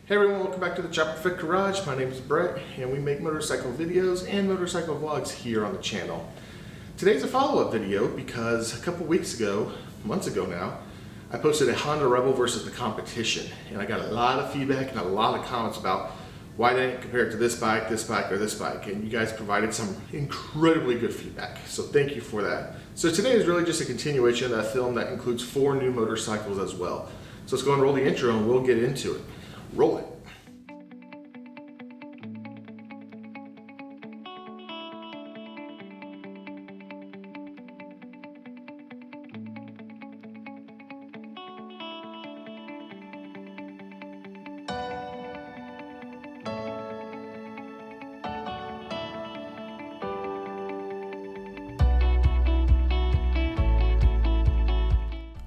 Hey everyone, welcome back to the Chopper Fit Garage. My name is Brett and we make motorcycle videos and motorcycle vlogs here on the channel. Today's a follow-up video because a couple weeks ago, months ago now, I posted a Honda Rebel versus the competition, and I got a lot of feedback and a lot of comments about why they didn't compare it to this bike, or this bike, and you guys provided some incredibly good feedback, so thank you for that. So today is really just a continuation of that film that includes 4 new motorcycles as well. So let's go and roll the intro and we'll get into it. Roll it.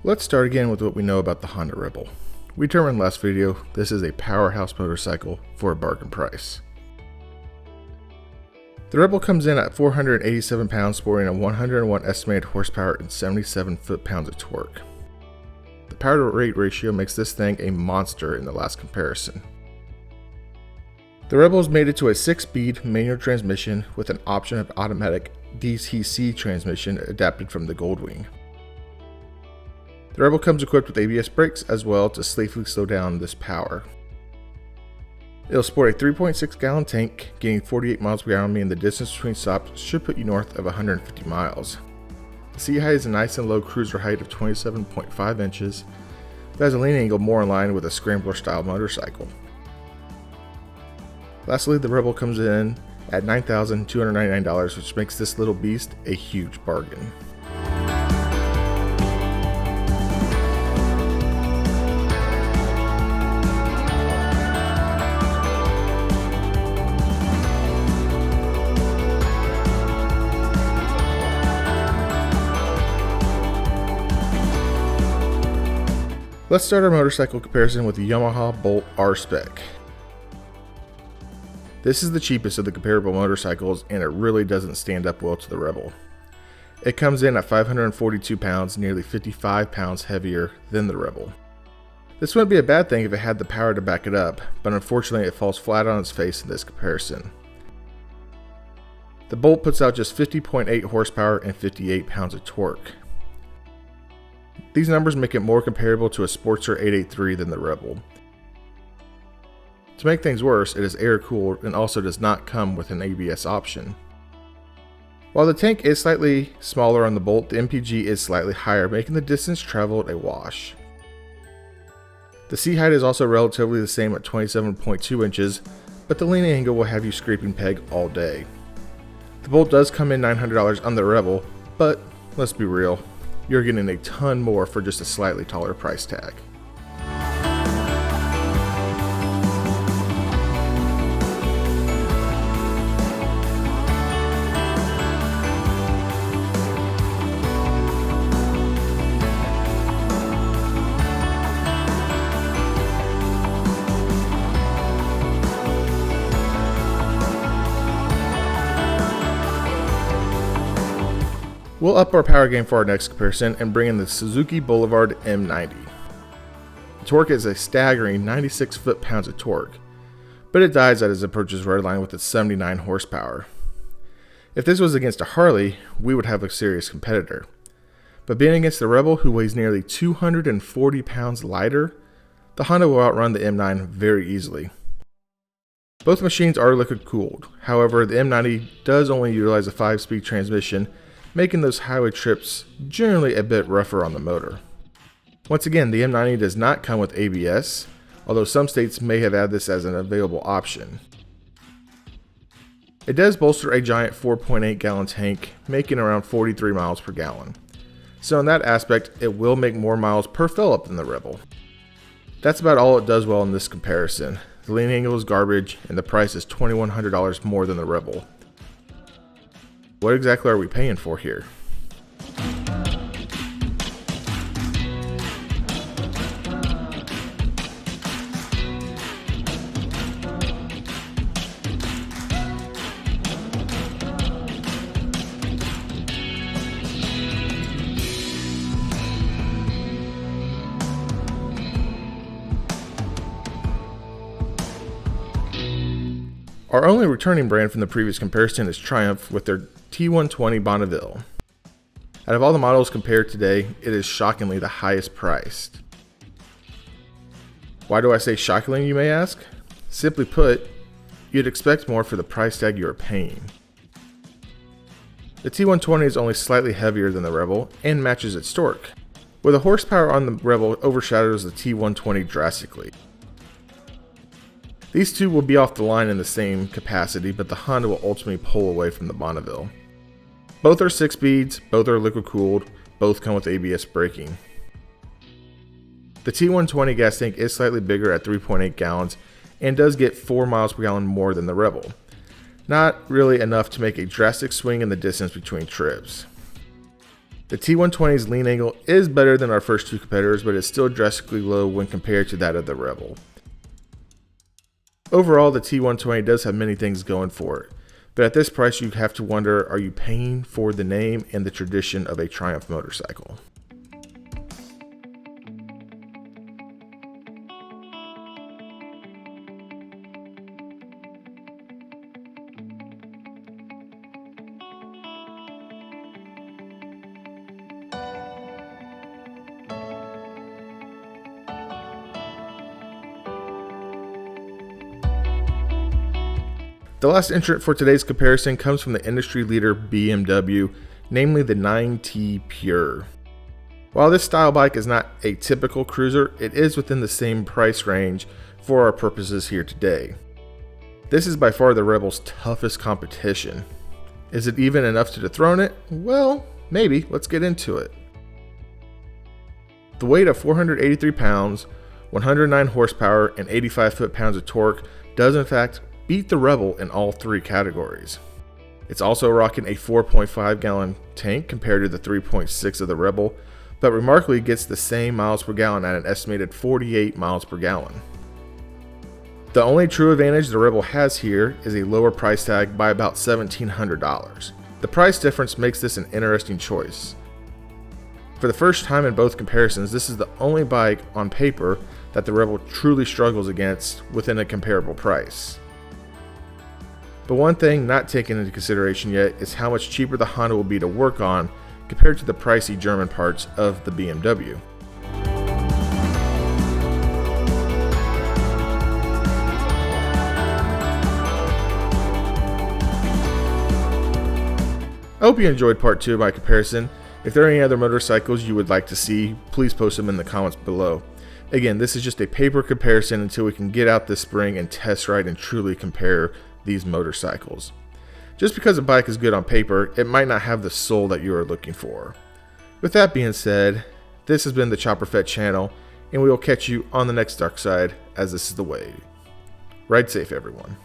Let's start again with what we know about the Honda Rebel. We determined last video, this is a powerhouse motorcycle for a bargain price. The Rebel comes in at 487 pounds, sporting a 101 estimated horsepower and 77 foot-pounds of torque. The power-to-weight ratio makes this thing a monster in the last comparison. The Rebel is mated to a 6-speed manual transmission with an option of automatic DTC transmission adapted from the Goldwing. The Rebel comes equipped with ABS brakes as well to safely slow down this power. It'll sport a 3.6 gallon tank, gaining 48 miles per gallon, meaning the distance between stops should put you north of 150 miles. The seat height is a nice and low cruiser height of 27.5 inches, but has a lean angle more in line with a scrambler style motorcycle. Lastly, the Rebel comes in at $9,299, which makes this little beast a huge bargain. Let's start our motorcycle comparison with the Yamaha Bolt R-Spec. This is the cheapest of the comparable motorcycles, and it really doesn't stand up well to the Rebel. It comes in at 542 pounds, nearly 55 pounds heavier than the Rebel. This wouldn't be a bad thing if it had the power to back it up, but unfortunately it falls flat on its face in this comparison. The Bolt puts out just 50.8 horsepower and 58 pounds of torque. These numbers make it more comparable to a Sportster 883 than the Rebel. To make things worse, it is air-cooled and also does not come with an ABS option. While the tank is slightly smaller on the Bolt, the MPG is slightly higher, making the distance traveled a wash. The seat height is also relatively the same at 27.2 inches, but the lean angle will have you scraping peg all day. The Bolt does come in $900 on the Rebel, but let's be real, you're getting a ton more for just a slightly taller price tag. We'll up our power game for our next comparison and bring in the Suzuki Boulevard M90. The torque is a staggering 96 foot-pounds of torque, but it dies as it approaches redline with its 79 horsepower. If this was against a Harley, we would have a serious competitor. But being against the Rebel, who weighs nearly 240 pounds lighter, the Honda will outrun the M9 very easily. Both machines are liquid cooled, however the M90 does only utilize a 5-speed transmission, making those highway trips generally a bit rougher on the motor. Once again, the M90 does not come with ABS, although some states may have added this as an available option. It does bolster a giant 4.8 gallon tank, making around 43 miles per gallon. So in that aspect, it will make more miles per fill-up than the Rebel. That's about all it does well in this comparison. The lean angle is garbage, and the price is $2,100 more than the Rebel. What exactly are we paying for here? Our only returning brand from the previous comparison is Triumph with their T120 Bonneville. Out of all the models compared today, it is shockingly the highest priced. Why do I say shockingly, you may ask? Simply put, you'd expect more for the price tag you are paying. The T120 is only slightly heavier than the Rebel and matches its torque, where the horsepower on the Rebel overshadows the T120 drastically. These two will be off the line in the same capacity, but the Honda will ultimately pull away from the Bonneville. Both are 6 speeds, both are liquid cooled, both come with ABS braking. The T120 gas tank is slightly bigger at 3.8 gallons and does get 4 miles per gallon more than the Rebel. Not really enough to make a drastic swing in the distance between trips. The T120's lean angle is better than our first two competitors, but is still drastically low when compared to that of the Rebel. Overall, the T120 does have many things going for it, but at this price you have to wonder, are you paying for the name and the tradition of a Triumph motorcycle? The last entrant for today's comparison comes from the industry leader BMW, namely the 9T Pure. While this style bike is not a typical cruiser, it is within the same price range for our purposes here today. This is by far the Rebel's toughest competition. Is it even enough to dethrone it? Well, maybe. Let's get into it. The weight of 483 pounds, 109 horsepower, and 85 foot-pounds of torque does in fact beat the Rebel in all three categories. It's also rocking a 4.5 gallon tank compared to the 3.6 of the Rebel, but remarkably gets the same miles per gallon at an estimated 48 miles per gallon. The only true advantage the Rebel has here is a lower price tag by about $1,700. The price difference makes this an interesting choice. For the first time in both comparisons, this is the only bike on paper that the Rebel truly struggles against within a comparable price. But one thing not taken into consideration yet is how much cheaper the Honda will be to work on compared to the pricey German parts of the BMW. I hope you enjoyed part 2 of my comparison. If there are any other motorcycles you would like to see, please post them in the comments below. Again, this is just a paper comparison until we can get out this spring and test ride and truly compare these motorcycles. Just because a bike is good on paper, it might not have the soul that you are looking for. With that being said, this has been the Chopper Fett channel, and we will catch you on the next dark side, as this is the way. Ride safe, everyone.